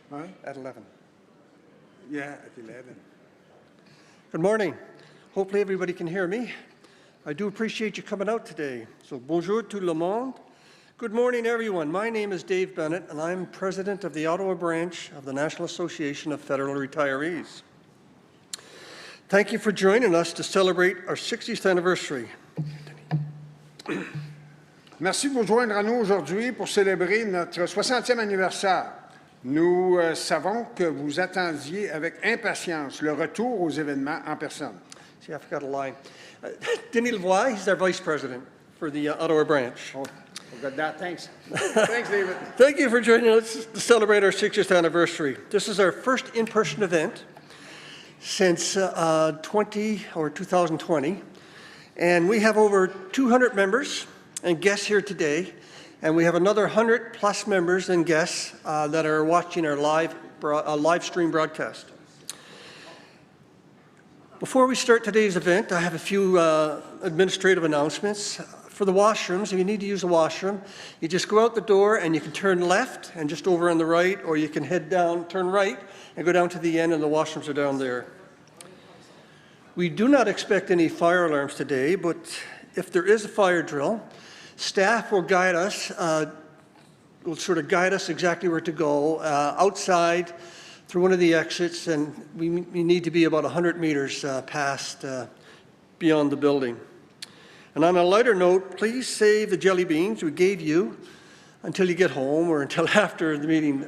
Huh? At 11. Yeah, at 11. Good morning. Hopefully everybody can hear me. I do appreciate you coming out today. So bonjour tout le monde. Good morning, everyone. My name is Dave Bennett, and I'm president of the Ottawa Branch of the National Association of Federal Retirees. Thank you for joining us to celebrate our 60th anniversary. Merci de vous joindre à nous aujourd'hui pour célébrer notre 60e anniversaire. Nous savons que vous attendiez avec impatience le retour aux événements en personne. See, I forgot a line. Denis Lavoie, he's our vice president for the Ottawa Branch. Oh, got that. Thanks. Thanks, David. Thank you for joining us to celebrate our 60th anniversary. This is our first in-person event since 2020, and we have over 200 members and guests here today, and we have another 100+ members and guests that are watching our live stream broadcast. Before we start today's event, I have a few administrative announcements. For the washrooms, if you need to use a washroom, you just go out the door and you can turn left and just over on the right, or you can head down, turn right, and go down to the end, and the washrooms are down there. We do not expect any fire alarms today, but if there is a fire drill, staff will guide us, will sort of guide us exactly where to go outside through one of the exits, and we need to be about 100 meters past beyond the building. And on a lighter note, please save the jelly beans we gave you until you get home or until after the meeting.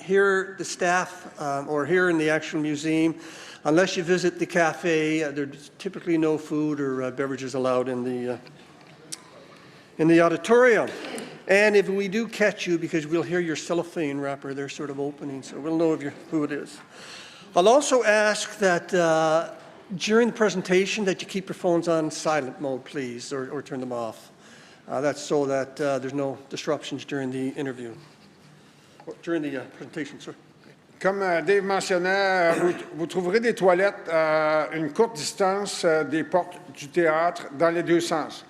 Here, the staff, or here in the actual museum, unless you visit the cafe, there's typically no food or beverages allowed in the auditorium. And if we do catch you, because we'll hear your cellophane wrapper, they're sort of opening, so we'll know who it is. I'll also ask that during the presentation that you keep your phones on silent mode, please, or turn them off. That's so that there's no disruptions during the interview, or during the presentation, sorry. Comme Dave mentionnait, vous trouverez des toilettes à une courte distance des portes du théâtre dans les deux sens.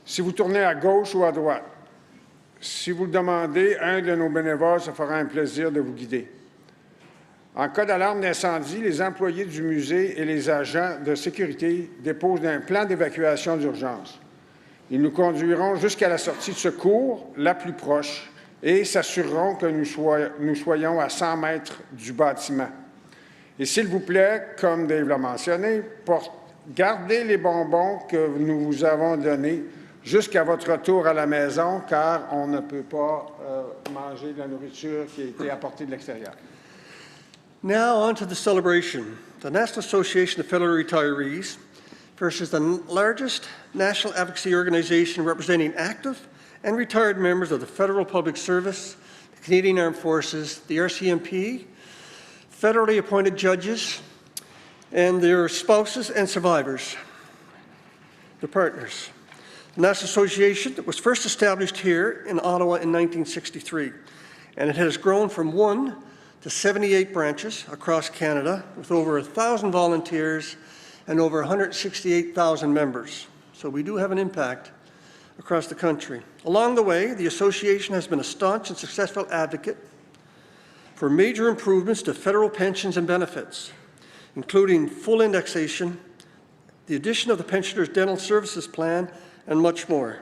Si vous tournez à gauche ou à droite, si vous le demandez, un de nos bénévoles se fera un plaisir de vous guider. En cas d'alarme d'incendie, les employés du musée et les agents de sécurité déposent un plan d'évacuation d'urgence. Ils nous conduiront jusqu'à la sortie de secours la plus proche et s'assureront que nous soyons à 100 mètres du bâtiment. Et s'il vous plaît, comme Dave l'a mentionné, gardez les bonbons que nous vous avons donnés jusqu'à votre retour à la maison, car on ne peut pas manger de la nourriture qui a été apportée de l'extérieur. Now on to the celebration. The National Association of Federal Retirees, first is the largest national advocacy organization representing active and retired members of the Federal Public Service, the Canadian Armed Forces, the RCMP, federally appointed judges, and their spouses and survivors, their partners. The National Association was first established here in Ottawa in 1963, and it has grown from 1 to 78 branches across Canada with over 1,000 volunteers and over 168,000 members. So we do have an impact across the country. Along the way, the association has been a staunch and successful advocate for major improvements to federal pensions and benefits, including full indexation, the addition of the Pensioners' Dental Services Plan, and much more.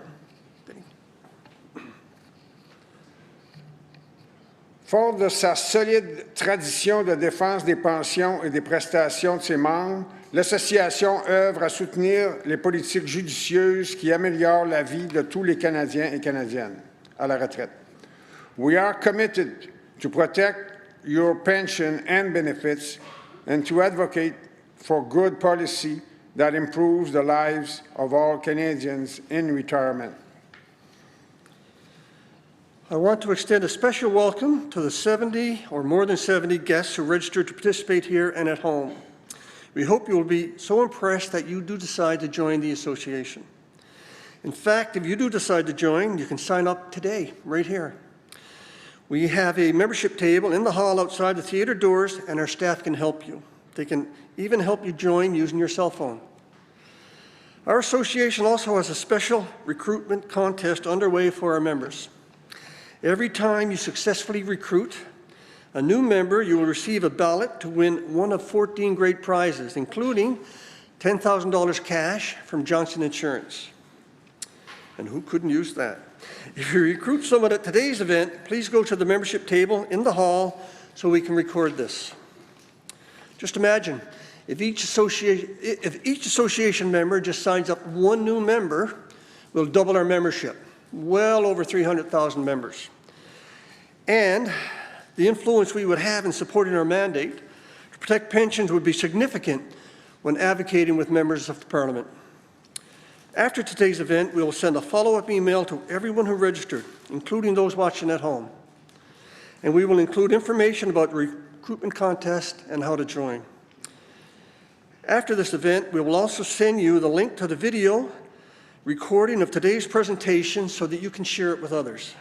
Fort de sa solide tradition de défense des pensions et des prestations de ses membres, l'association œuvre à soutenir les politiques judicieuses qui améliorent la vie de tous les Canadiens et Canadiennes à la retraite. We are committed to protect your pension and benefits and to advocate for good policy that improves the lives of all Canadians in retirement. I want to extend a special welcome to the 70 or more than 70 guests who registered to participate here and at home. We hope you will be so impressed that you do decide to join the association. In fact, if you do decide to join, you can sign up today, right here. We have a membership table in the hall outside the theater doors, and our staff can help you. They can even help you join using your cell phone. Our association also has a special recruitment contest underway for our members. Every time you successfully recruit A new member, you will receive a ballot to win one of 14 great prizes, including $10,000 cash from Johnson Insurance. And who couldn't use that? If you recruit someone at today's event, please go to the membership table in the hall so we can record this. Just imagine, if each association member just signs up one new member, we'll double our membership, well over 300,000 members. And the influence we would have in supporting our mandate to protect pensions would be significant when advocating with members of the Parliament. After today's event, we will send a follow-up email to everyone who registered, including those watching at home. And we will include information about the recruitment contest and how to join. After this event, we will also send you the link to the video recording of today's presentation so that you can share it with others.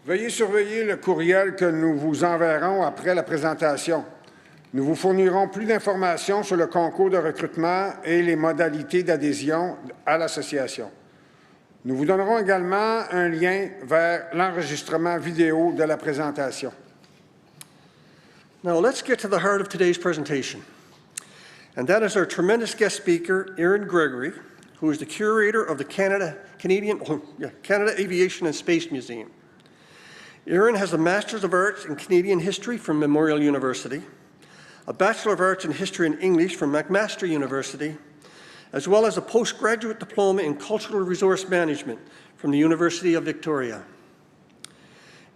Veuillez surveiller le courriel que nous vous enverrons après la présentation. Nous vous fournirons plus d'informations sur le concours de recrutement et les modalités d'adhésion à l'association. Nous vous donnerons également un lien vers l'enregistrement vidéo de la présentation. Now let's get to the heart of today's presentation. And that is our tremendous guest speaker, Erin Gregory, who is the curator of the Canada Aviation and Space Museum. Erin has a Master's of Arts in Canadian History from Memorial University, a Bachelor of Arts in History and English from McMaster University, as well as a postgraduate diploma in Cultural Resource Management from the University of Victoria.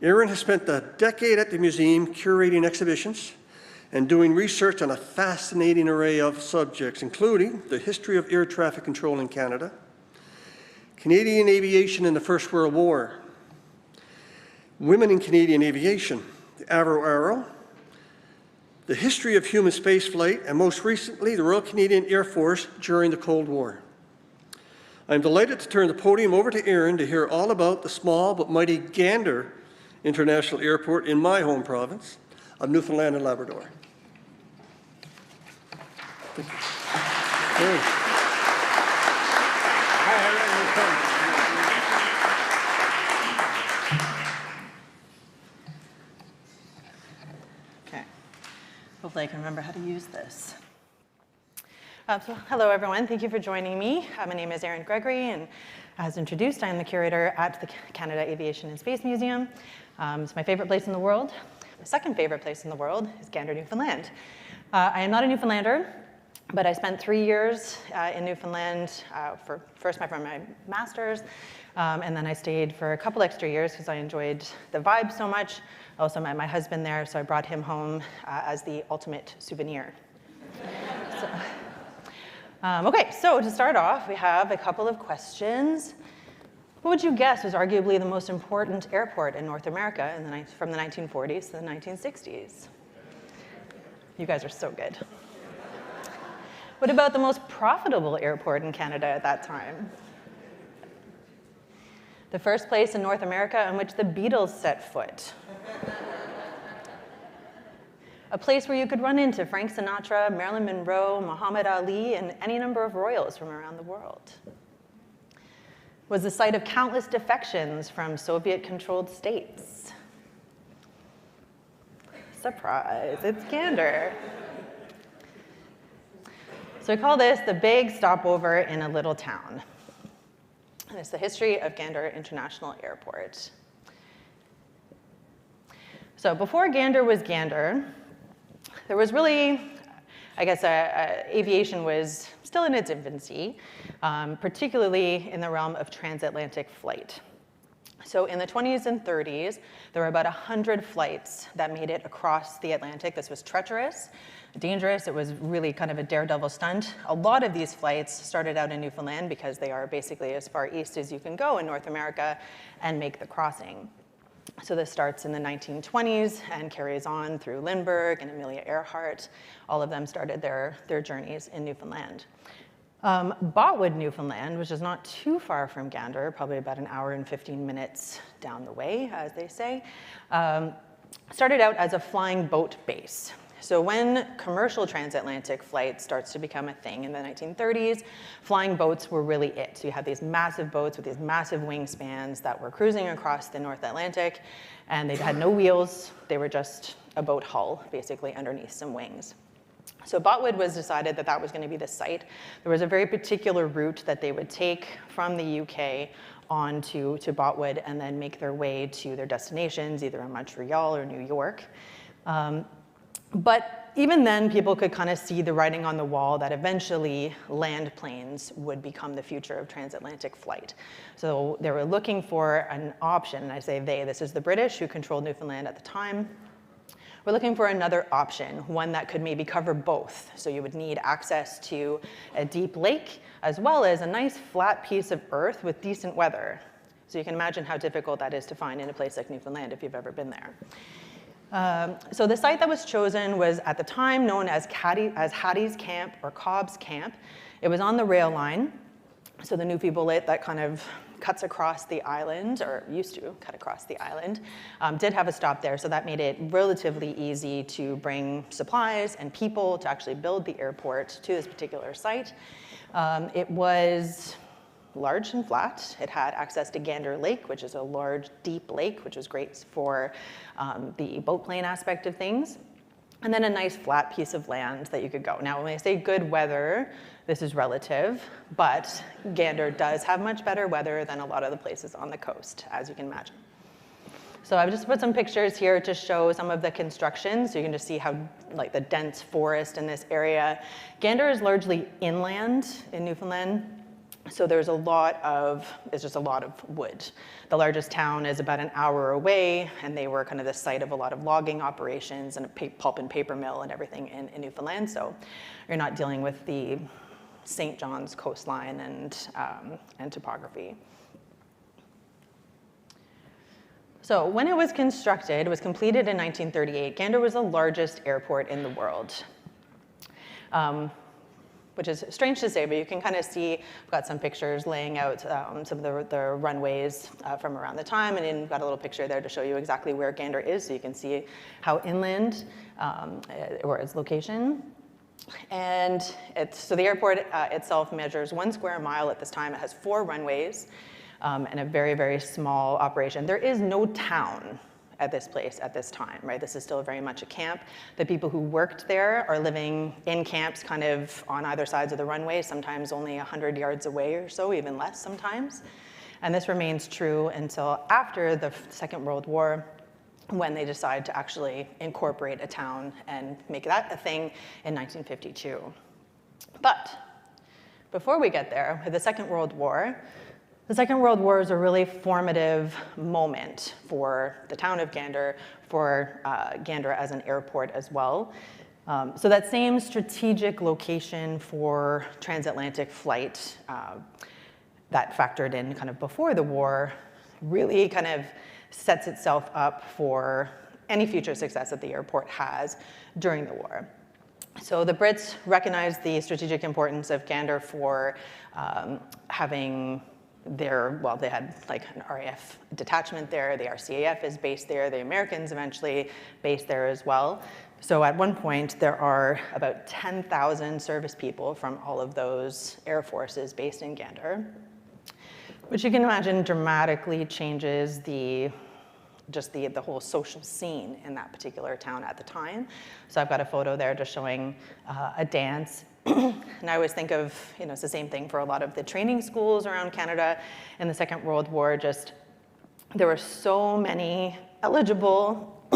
Erin has spent a decade at the museum curating exhibitions and doing research on a fascinating array of subjects, including the history of air traffic control in Canada, Canadian aviation in the First World War, women in Canadian aviation, the Avro Arrow, the history of human spaceflight, and most recently, the Royal Canadian Air Force during the Cold War. I'm delighted to turn the podium over to Erin to hear all about the small but mighty Gander International Airport in my home province of Newfoundland and Labrador. Thank you. Erin. Hopefully I can remember how to use this. So hello everyone, thank you for joining me. My name is Erin Gregory, and as introduced, I am the curator at the Canada Aviation and Space Museum. It's my favorite place in the world. My second favorite place in the world is Gander, Newfoundland. I am not a Newfoundlander, but I spent 3 years in Newfoundland for my master's, and then I stayed for a couple extra years because I enjoyed the vibe so much. I also met my husband there, so I brought him home as the ultimate souvenir. Okay, so to start off, we have a couple of questions. What would you guess was arguably the most important airport in North America from the 1940s to the 1960s? You guys are so good. What about the most profitable airport in Canada at that time? The first place in North America on which the Beatles set foot. A place where you could run into Frank Sinatra, Marilyn Monroe, Muhammad Ali, and any number of royals from around the world. Was the site of countless defections from Soviet-controlled states. Surprise, it's Gander. So we call this the big stopover in a little town. And it's the history of Gander International Airport. So before Gander was Gander, there was really, I guess, aviation was still in its infancy, particularly in the realm of transatlantic flight. So in the 20s and 30s, there were about 100 flights that made it across the Atlantic. This was treacherous, dangerous. It was really kind of a daredevil stunt. A lot of these flights started out in Newfoundland because they are basically as far east as you can go in North America and make the crossing. So this starts in the 1920s and carries on through Lindbergh and Amelia Earhart. All of them started their journeys in Newfoundland. Botwood, Newfoundland, which is not too far from Gander, probably about an hour and 15 minutes down the way, as they say, started out as a flying boat base. So when commercial transatlantic flight starts to become a thing in the 1930s, flying boats were really it. So you had these massive boats with these massive wingspans that were cruising across the North Atlantic, and they had no wheels. They were just a boat hull, basically, underneath some wings. So Botwood was decided that that was going to be the site. There was a very particular route that they would take from the UK on to Botwood and then make their way to their destinations, either in Montreal or New York. But even then, people could kind of see the writing on the wall that eventually land planes would become the future of transatlantic flight. So they were looking for an option, and I say they, this is the British who controlled Newfoundland at the time. We're looking for another option, one that could maybe cover both. So you would need access to a deep lake, as well as a nice flat piece of earth with decent weather. So you can imagine how difficult that is to find in a place like Newfoundland if you've ever been there. So the site that was chosen was at the time known as Hattie's Camp or Cobb's Camp. It was on the rail line, so the Newfie bullet that kind of cuts across the island, or used to cut across the island, did have a stop there, so that made it relatively easy to bring supplies and people to actually build the airport to this particular site. It was large and flat. It had access to Gander Lake, which is a large, deep lake, which was great for the boat plane aspect of things. And then a nice flat piece of land that you could go. Now, when I say good weather, this is relative, but Gander does have much better weather than a lot of the places on the coast, as you can imagine. So I've just put some pictures here to show some of the construction, so you can just see how, like, the dense forest in this area. Gander is largely inland in Newfoundland. So there's just a lot of wood. The largest town is about an hour away, and they were kind of the site of a lot of logging operations and a pulp and paper mill and everything in Newfoundland. So you're not dealing with the St. John's coastline and topography. So when it was constructed, it was completed in 1938, Gander was the largest airport in the world. Which is strange to say, but you can kind of see, I've got some pictures laying out some of the runways from around the time, and then I've got a little picture there to show you exactly where Gander is, so you can see how inland, or its location. And so the airport itself measures 1 square mile at this time. It has 4 runways and a very, very small operation. There is no town at this place at this time, right? This is still very much a camp. The people who worked there are living in camps kind of on either sides of the runway, sometimes only 100 yards away or so, even less sometimes. And this remains true until after the Second World War, when they decide to actually incorporate a town and make that a thing in 1952. But before we get there, with the Second World War is a really formative moment for the town of Gander, for Gander as an airport as well. So that same strategic location for transatlantic flight that factored in kind of before the war really kind of sets itself up for any future success that the airport has during the war. So the Brits recognized the strategic importance of Gander for having they had like an RAF detachment there, the RCAF is based there, the Americans eventually based there as well. So at one point, there are about 10,000 service people from all of those air forces based in Gander, which you can imagine dramatically changes the whole social scene in that particular town at the time. So I've got a photo there just showing a dance. And I always think of, it's the same thing for a lot of the training schools around Canada in the Second World War. Just, there were so many eligible,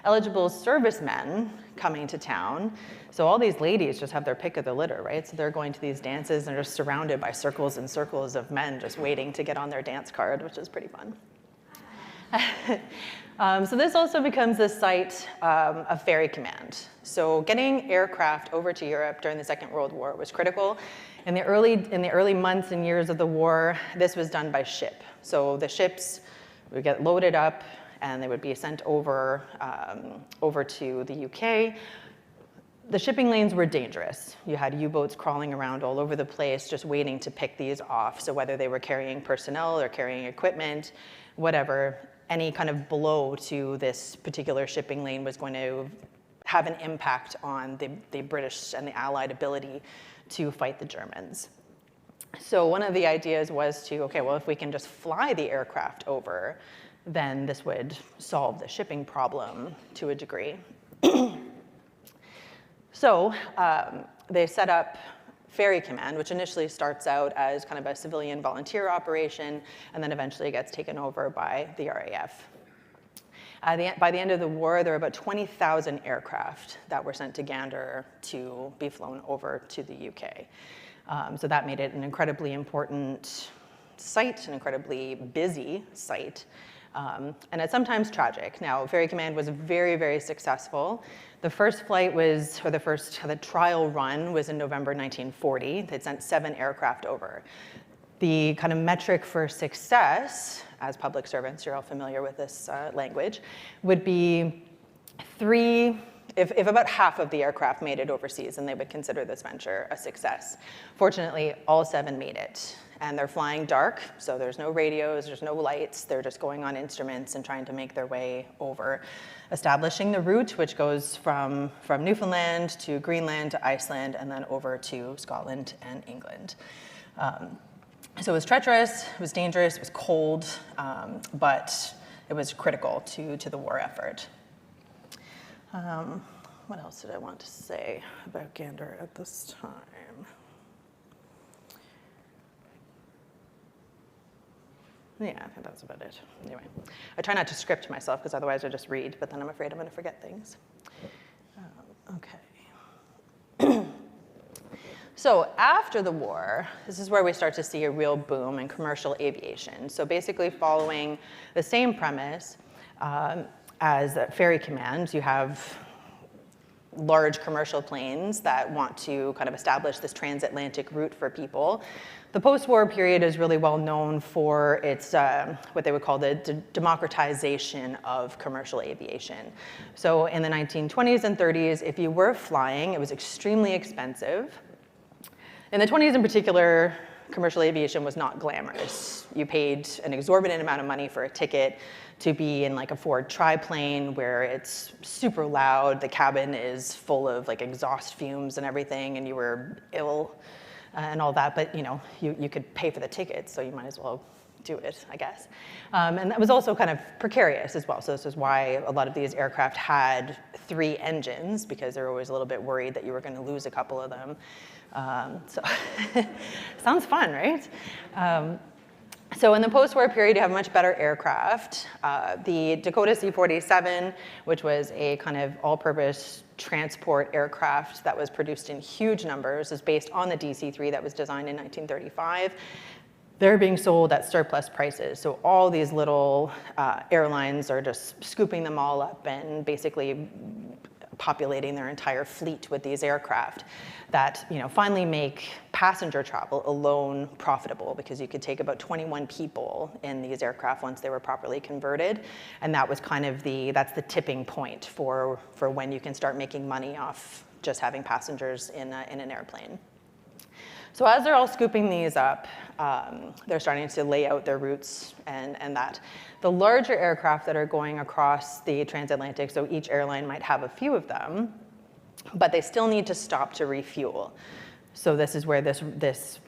eligible servicemen coming to town. So all these ladies just have their pick of the litter, right? So they're going to these dances and they're just surrounded by circles and circles of men just waiting to get on their dance card, which is pretty fun. So this also becomes the site of ferry command. So getting aircraft over to Europe during the Second World War was critical. In the early months and years of the war, this was done by ship. So the ships would get loaded up and they would be sent over to the UK. The shipping lanes were dangerous. You had U-boats crawling around all over the place just waiting to pick these off. So whether they were carrying personnel or carrying equipment, whatever, any kind of blow to this particular shipping lane was going to have an impact on the British and the Allied ability to fight the Germans. So one of the ideas was to, okay, well, if we can just fly the aircraft over, then this would solve the shipping problem to a degree. So they set up Ferry Command, which initially starts out as kind of a civilian volunteer operation, and then eventually gets taken over by the RAF. By the end of the war, there were about 20,000 aircraft that were sent to Gander to be flown over to the UK. So that made it an incredibly important site, an incredibly busy site, and it's sometimes tragic. Now, Ferry Command was very, very successful. The first flight was, or the trial run was in November 1940. They'd sent 7 aircraft over. The kind of metric for success, as public servants, you're all familiar with this language, would be 3, if about half of the aircraft made it overseas, then they would consider this venture a success. Fortunately, all 7 made it. And they're flying dark, so there's no radios, there's no lights. They're just going on instruments and trying to make their way over, establishing the route, which goes from Newfoundland to Greenland to Iceland, and then over to Scotland and England. So it was treacherous, it was dangerous, it was cold, but it was critical to the war effort. What else did I want to say about Gander at this time? Yeah, I think that's about it. Anyway, I try not to script myself because otherwise I just read, but then I'm afraid I'm going to forget things. Okay. So after the war, this is where we start to see a real boom in commercial aviation. So basically following the same premise as Ferry Command, you have large commercial planes that want to kind of establish this transatlantic route for people. The post-war period is really well known for its, what they would call the democratization of commercial aviation. So in the 1920s and 30s, if you were flying, it was extremely expensive. In the 20s in particular, commercial aviation was not glamorous. You paid an exorbitant amount of money for a ticket to be in like a Ford triplane where it's super loud, the cabin is full of like exhaust fumes and everything, and you were ill and all that, but you could pay for the tickets, so you might as well do it, I guess. And that was also kind of precarious as well. So this is why a lot of these aircraft had 3 engines, because they're always a little bit worried that you were going to lose a couple of them. So sounds fun, right? So in the post-war period, you have much better aircraft. The Dakota C-47, which was a kind of all-purpose transport aircraft that was produced in huge numbers, is based on the DC-3 that was designed in 1935. They're being sold at surplus prices. So all these little airlines are just scooping them all up and basically populating their entire fleet with these aircraft that finally make passenger travel alone profitable, because you could take about 21 people in these aircraft once they were properly converted, and that was kind of that's the tipping point for when you can start making money off just having passengers in an airplane. So as they're all scooping these up, they're starting to lay out their routes and that. The larger aircraft that are going across the transatlantic, so each airline might have a few of them, but they still need to stop to refuel. So this is where this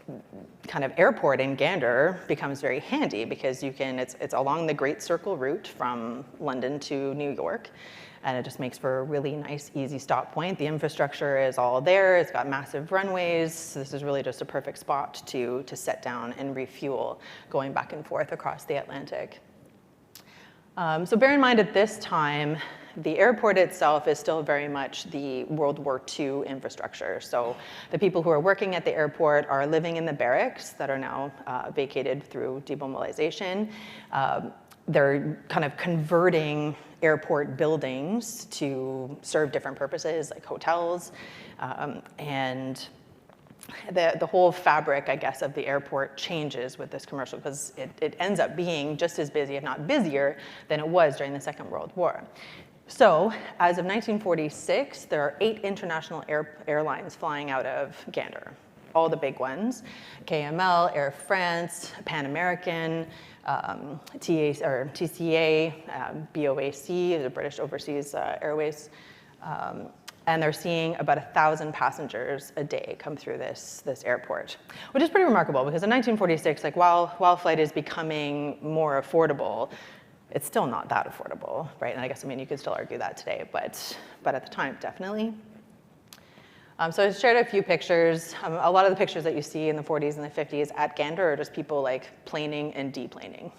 kind of airport in Gander becomes very handy, because it's along the Great Circle route from London to New York. And it just makes for a really nice, easy stop point. The infrastructure is all there. It's got massive runways. So this is really just a perfect spot to set down and refuel going back and forth across the Atlantic. So bear in mind at this time, the airport itself is still very much the World War II infrastructure. So the people who are working at the airport are living in the barracks that are now vacated through demobilization. They're kind of converting airport buildings to serve different purposes, like hotels. And the whole fabric, I guess, of the airport changes with this commercial, because it ends up being just as busy, if not busier, than it was during the Second World War. So as of 1946, there are 8 international airlines flying out of Gander. All the big ones: KML, Air France, Pan American, TCA, BOAC, the British Overseas Airways, And they're seeing about 1,000 passengers a day come through this airport, which is pretty remarkable because in 1946, like while flight is becoming more affordable, it's still not that affordable, right? And I guess, I mean, you could still argue that today, but at the time, definitely. So I shared a few pictures. A lot of the pictures that you see in the 40s and the 50s at Gander are just people like planing and deplaning.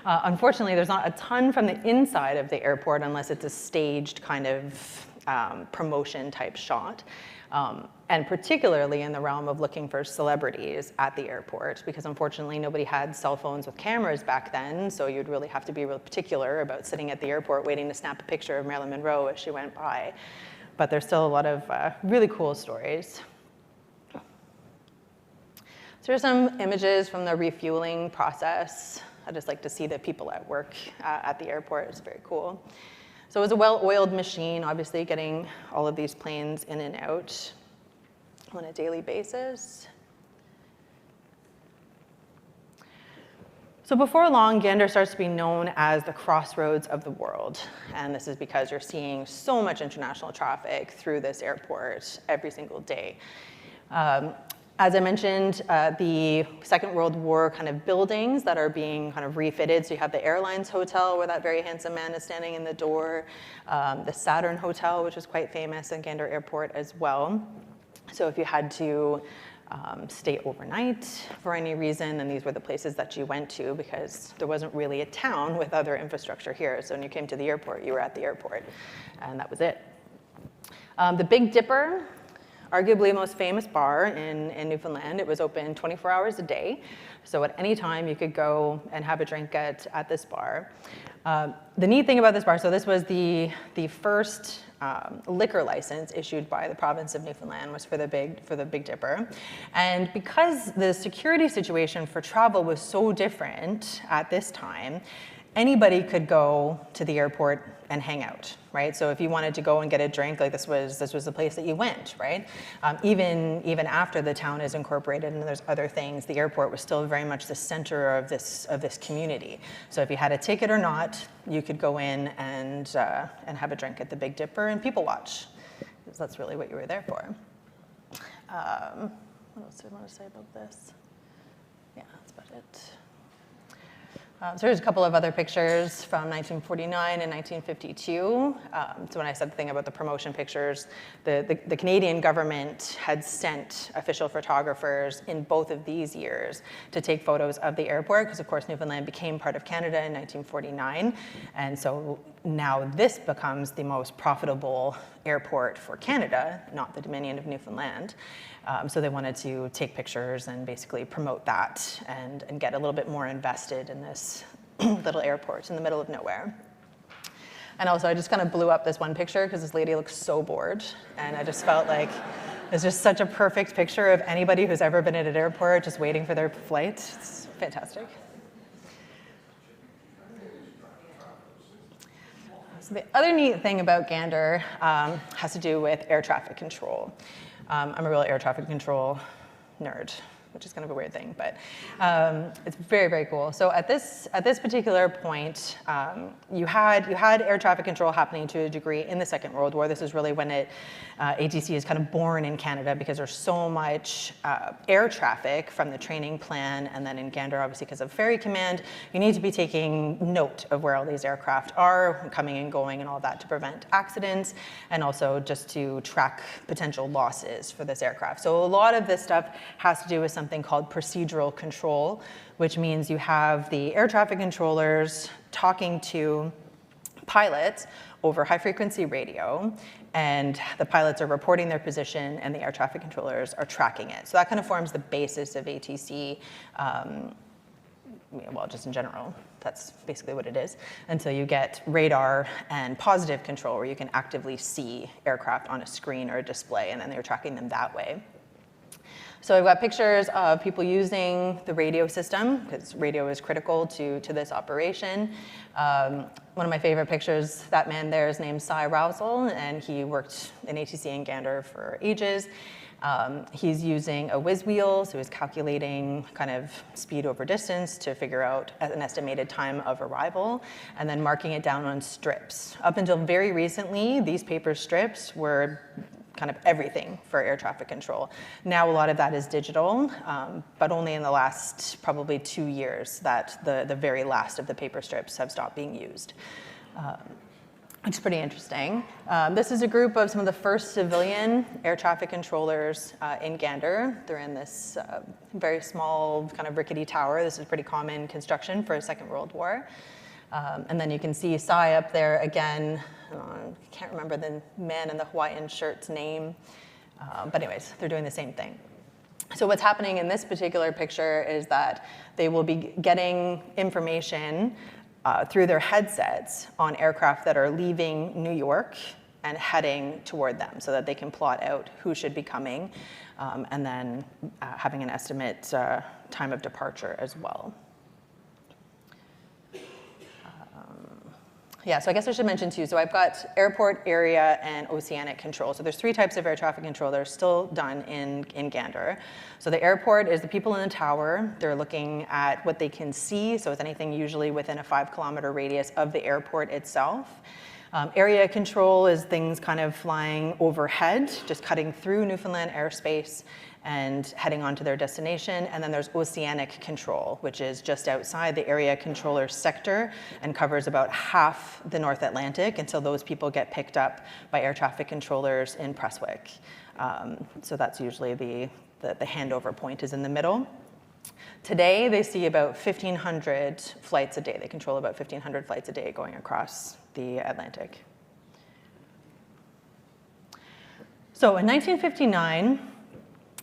Unfortunately, there's not a ton from the inside of the airport unless it's a staged kind of promotion type shot. And particularly in the realm of looking for celebrities at the airport, because unfortunately nobody had cell phones with cameras back then, so you'd really have to be real particular about sitting at the airport waiting to snap a picture of Marilyn Monroe as she went by. But there's still a lot of really cool stories. So here's some images from the refueling process. I just like to see the people at work at the airport. It's very cool. So it was a well-oiled machine, obviously getting all of these planes in and out on a daily basis. So before long, Gander starts to be known as the crossroads of the world. And this is because you're seeing so much international traffic through this airport every single day. As I mentioned, the Second World War kind of buildings that are being kind of refitted. So you have the Airlines Hotel where that very handsome man is standing in the door, the Saturn Hotel, which is quite famous in Gander Airport as well. So if you had to stay overnight for any reason, and these were the places that you went to because there wasn't really a town with other infrastructure here. So when you came to the airport, you were at the airport, and that was it. The Big Dipper, arguably the most famous bar in Newfoundland. It was open 24 hours a day. So at any time you could go and have a drink at this bar. The neat thing about this bar, so this was the first liquor license issued by the province of Newfoundland was for the Big Dipper. And because the security situation for travel was so different at this time, anybody could go to the airport and hang out, right? So if you wanted to go and get a drink, like this was the place that you went, right? Even after the town is incorporated and there's other things, the airport was still very much the center of this community. So if you had a ticket or not, you could go in and have a drink at the Big Dipper and people watch, because that's really what you were there for. What else do I want to say about this? Yeah, that's about it. So here's a couple of other pictures from 1949 and 1952. So when I said the thing about the promotion pictures, the Canadian government had sent official photographers in both of these years to take photos of the airport, because of course Newfoundland became part of Canada in 1949. And so now this becomes the most profitable airport for Canada, not the Dominion of Newfoundland. So they wanted to take pictures and basically promote that and get a little bit more invested in this little airport in the middle of nowhere. And also I just kind of blew up this one picture because this lady looks so bored. And I just felt like it's just such a perfect picture of anybody who's ever been at an airport just waiting for their flight. It's fantastic. So the other neat thing about Gander has to do with air traffic control. I'm a real air traffic control nerd, which is kind of a weird thing, but it's very, very cool. So at this particular point, you had air traffic control happening to a degree in the Second World War. This is really when ATC is kind of born in Canada, because there's so much air traffic from the training plan, and then in Gander, obviously because of Ferry Command, you need to be taking note of where all these aircraft are, coming and going and all that to prevent accidents, and also just to track potential losses for this aircraft. So a lot of this stuff has to do with something called procedural control, which means you have the air traffic controllers talking to pilots over high-frequency radio, and the pilots are reporting their position, and the air traffic controllers are tracking it. So that kind of forms the basis of ATC, well, just in general. That's basically what it is. Until you get radar and positive control, where you can actively see aircraft on a screen or a display, and then they're tracking them that way. So I've got pictures of people using the radio system, because radio is critical to this operation. One of my favorite pictures, that man there is named Cy Rousel, and he worked in ATC and Gander for ages. He's using a whiz wheel, so he's calculating kind of speed over distance to figure out an estimated time of arrival, and then marking it down on strips. Up until very recently, these paper strips were kind of everything for air traffic control. Now a lot of that is digital, but only in the last probably 2 years that the very last of the paper strips have stopped being used. Which is pretty interesting. This is a group of some of the first civilian air traffic controllers in Gander. They're in this very small kind of rickety tower. This is pretty common construction for a Second World War. And then you can see Sai up there again. I can't remember the man in the Hawaiian shirt's name. But anyways, they're doing the same thing. So what's happening in this particular picture is that they will be getting information through their headsets on aircraft that are leaving New York and heading toward them so that they can plot out who should be coming and then having an estimate time of departure as well. Yeah, so I guess I should mention too, so I've got airport, area, and oceanic control. So there's 3 types of air traffic control that are still done in Gander. So the airport is the people in the tower. They're looking at what they can see, so it's anything usually within a 5-kilometer radius of the airport itself. Area control is things kind of flying overhead, just cutting through Newfoundland airspace and heading on to their destination. And then there's oceanic control, which is just outside the area controller sector and covers about half the North Atlantic until those people get picked up by air traffic controllers in Prestwick. So that's usually the handover point is in the middle. Today, they see about 1,500 flights a day. They control about 1,500 flights a day going across the Atlantic. So in 1959,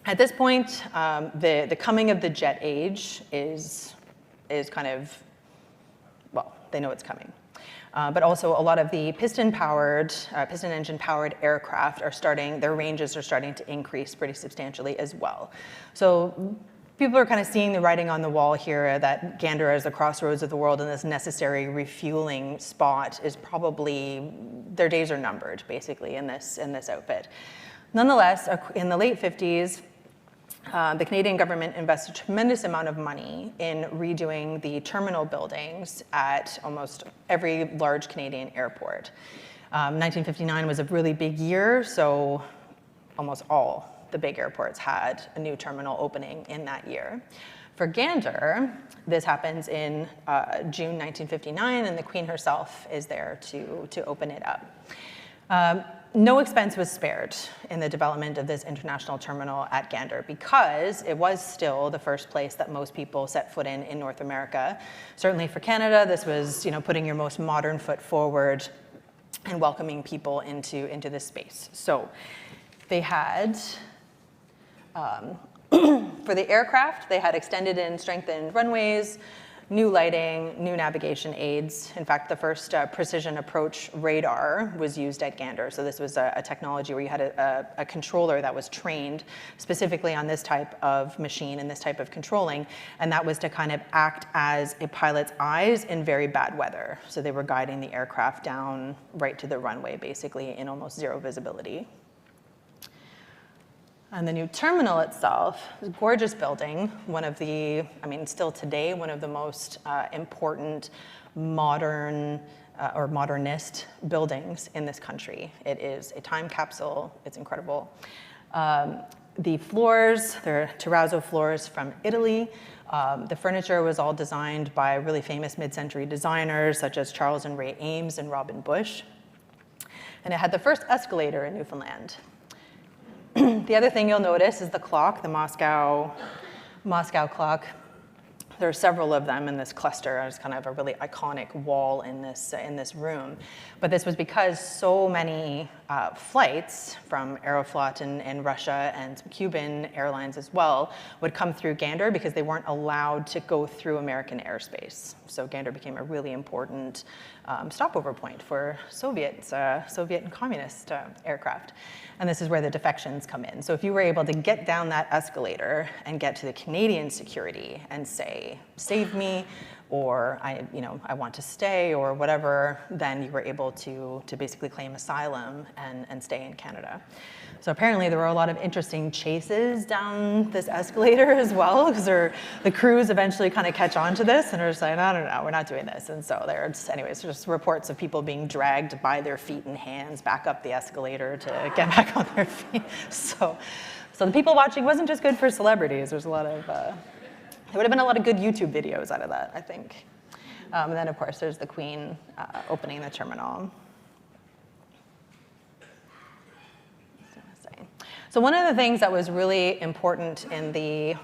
at this point, the coming of the jet age is kind of, well, they know it's coming. But also a lot of the piston engine powered aircraft are starting, their ranges are starting to increase pretty substantially as well. So people are kind of seeing the writing on the wall here that Gander as the crossroads of the world and this necessary refueling spot is probably, their days are numbered basically in this outfit. Nonetheless, in the late 50s, the Canadian government invested a tremendous amount of money in redoing the terminal buildings at almost every large Canadian airport. 1959 was a really big year, so almost all the big airports had a new terminal opening in that year. For Gander, this happens in June 1959, and the Queen herself is there to open it up. No expense was spared in the development of this international terminal at Gander because it was still the first place that most people set foot in North America. Certainly for Canada, this was putting your most modern foot forward and welcoming people into this space. So they had, for the aircraft, they had extended and strengthened runways, new lighting, new navigation aids. In fact, the first precision approach radar was used at Gander. So this was a technology where you had a controller that was trained specifically on this type of machine and this type of controlling. And that was to kind of act as a pilot's eyes in very bad weather. So they were guiding the aircraft down right to the runway, basically in almost zero visibility. And the new terminal itself is a gorgeous building, one of the, still today, one of the most important modern or modernist buildings in this country. It is a time capsule. It's incredible. The floors, they're terrazzo floors from Italy. The furniture was all designed by really famous mid-century designers such as Charles and Ray Ames and Robin Bush. And it had the first escalator in Newfoundland. The other thing you'll notice is the clock, the Moscow clock. There are several of them in this cluster. It's kind of a really iconic wall in this room. But this was because so many flights from Aeroflot in Russia and some Cuban airlines as well would come through Gander because they weren't allowed to go through American airspace. So Gander became a really important stopover point for Soviet and communist aircraft. And this is where the defections come in. So if you were able to get down that escalator and get to the Canadian security and say, save me, or I want to stay, or whatever, then you were able to basically claim asylum and stay in Canada. So apparently there were a lot of interesting chases down this escalator as well, because the crews eventually kind of catch on to this and are just like, no, we're not doing this. And so there's, anyways, just reports of people being dragged by their feet and hands back up the escalator to get back on their feet. So the people watching wasn't just good for celebrities. There's a lot of, there would have been a lot of good YouTube videos out of that, I think. And then of course there's the Queen opening the terminal. So one of the things that was really important in the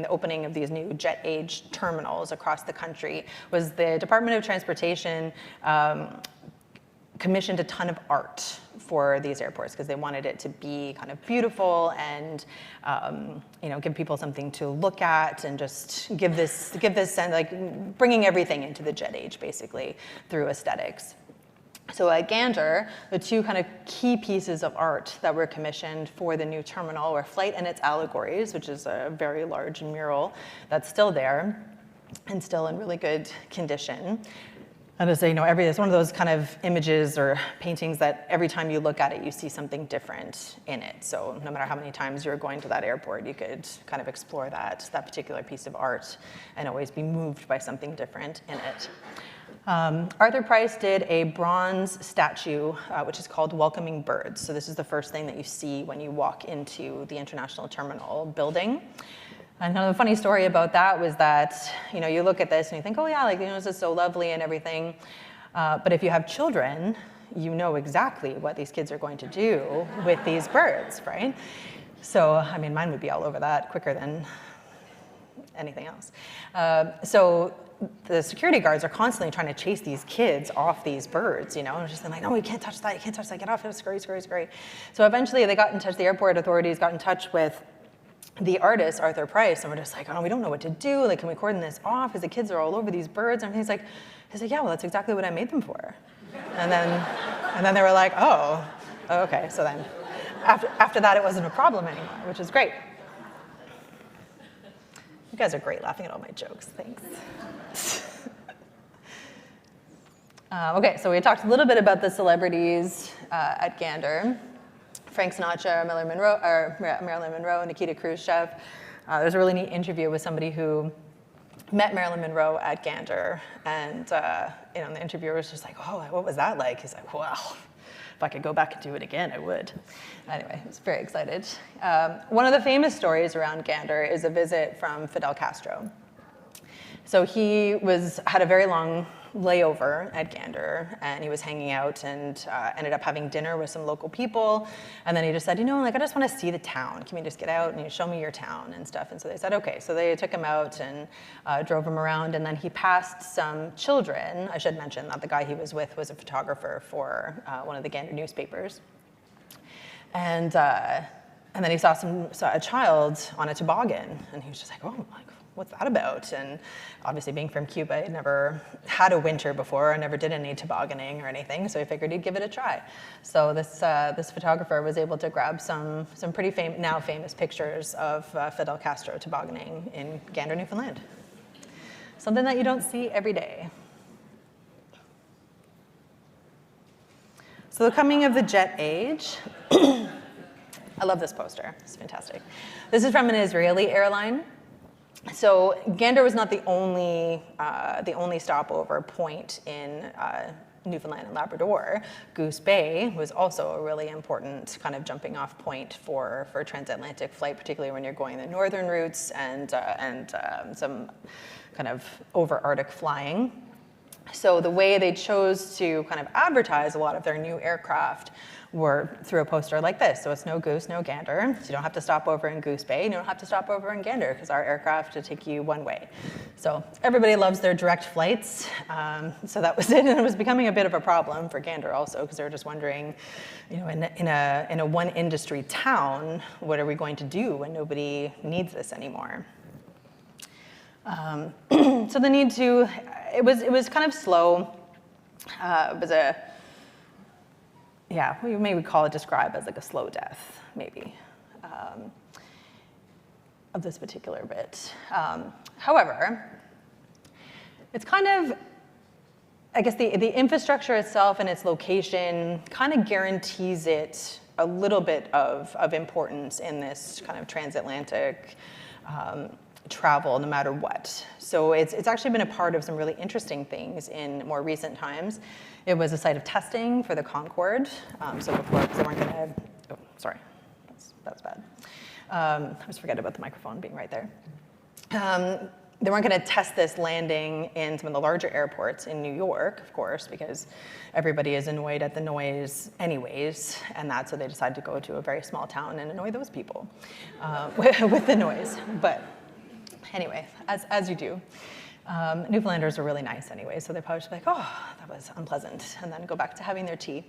opening of these new jet age terminals across the country was the Department of Transportation commissioned a ton of art for these airports because they wanted it to be kind of beautiful and give people something to look at and just give this sense, like bringing everything into the jet age basically through aesthetics. So at Gander, the two kind of key pieces of art that were commissioned for the new terminal were Flight and its Allegories, which is a very large mural that's still there and still in really good condition. And to say, it's one of those kind of images or paintings that every time you look at it, you see something different in it. So no matter how many times you're going to that airport, you could kind of explore that particular piece of art and always be moved by something different in it. Arthur Price did a bronze statue, which is called Welcoming Birds. So this is the first thing that you see when you walk into the International Terminal building. And the funny story about that was that, you look at this and you think, oh yeah, this is so lovely and everything. But if you have children, you know exactly what these kids are going to do with these birds, right? So, mine would be all over that quicker than anything else. So the security guards are constantly trying to chase these kids off these birds, just like, no, you can't touch that, get off, it's scurry. So eventually they got in touch, the airport authorities got in touch with the artist, Arthur Price, and we're just like, oh, we don't know what to do, can we cordon this off, because the kids are all over these birds, and he's like, yeah, well, that's exactly what I made them for. And then they were like, oh, okay, so then after that it wasn't a problem anymore, which is great. You guys are great laughing at all my jokes, thanks. Okay, so we talked a little bit about the celebrities at Gander. Frank Sinatra, Marilyn Monroe, Nikita Khrushchev. There's a really neat interview with somebody who met Marilyn Monroe at Gander, and the interviewer was just like, oh, what was that like? He's like, well, if I could go back and do it again, I would. Anyway, I was very excited. One of the famous stories around Gander is a visit from Fidel Castro. So he had a very long layover at Gander, and he was hanging out and ended up having dinner with some local people. And then he just said, I just want to see the town. Can we just get out and you show me your town and stuff? And so they said, okay. So they took him out and drove him around. And then he passed some children. I should mention that the guy he was with was a photographer for one of the Gander newspapers. And then he saw a child on a toboggan, and he was just like, oh, what's that about? And obviously being from Cuba, he'd never had a winter before, never did any tobogganing or anything, so he figured he'd give it a try. So this photographer was able to grab some pretty now famous pictures of Fidel Castro tobogganing in Gander, Newfoundland. Something that you don't see every day. So the coming of the jet age. I love this poster, it's fantastic. This is from an Israeli airline. So Gander was not the only stopover point in Newfoundland and Labrador. Goose Bay was also a really important kind of jumping off point for transatlantic flight, particularly when you're going the northern routes and some kind of over Arctic flying. So the way they chose to kind of advertise a lot of their new aircraft were through a poster like this. So it's no Goose, no Gander. So you don't have to stop over in Goose Bay, and you don't have to stop over in Gander, because our aircraft will take you one way. So everybody loves their direct flights. So that was it, and it was becoming a bit of a problem for Gander also, because they were just wondering, in a one industry town, what are we going to do when nobody needs this anymore? So the need to, it was kind of slow. It was we maybe call it, describe as like a slow death, maybe, of this particular bit. However, it's kind of, I guess the infrastructure itself and its location kind of guarantees it a little bit of importance in this kind of transatlantic travel, no matter what. So it's actually been a part of some really interesting things in more recent times. It was a site of testing for the Concorde. So before, because they weren't going to, oh, sorry, that's bad. I just forget about the microphone being right there. They weren't going to test this landing in some of the larger airports in New York, of course, because everybody is annoyed at the noise anyways, and that's so they decided to go to a very small town and annoy those people with the noise. But anyway, as you do. Newfoundlanders are really nice anyway, so they probably just be like, oh, that was unpleasant, and then go back to having their tea.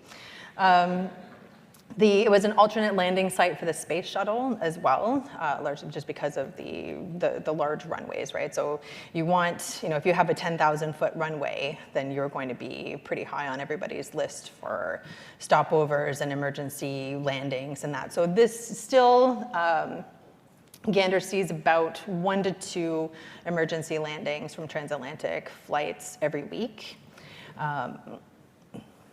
It was an alternate landing site for the space shuttle as well, largely just because of the large runways, right? So you want, if you have a 10,000-foot runway, then you're going to be pretty high on everybody's list for stopovers and emergency landings and that. So this still, Gander sees about 1 to 2 emergency landings from transatlantic flights every week.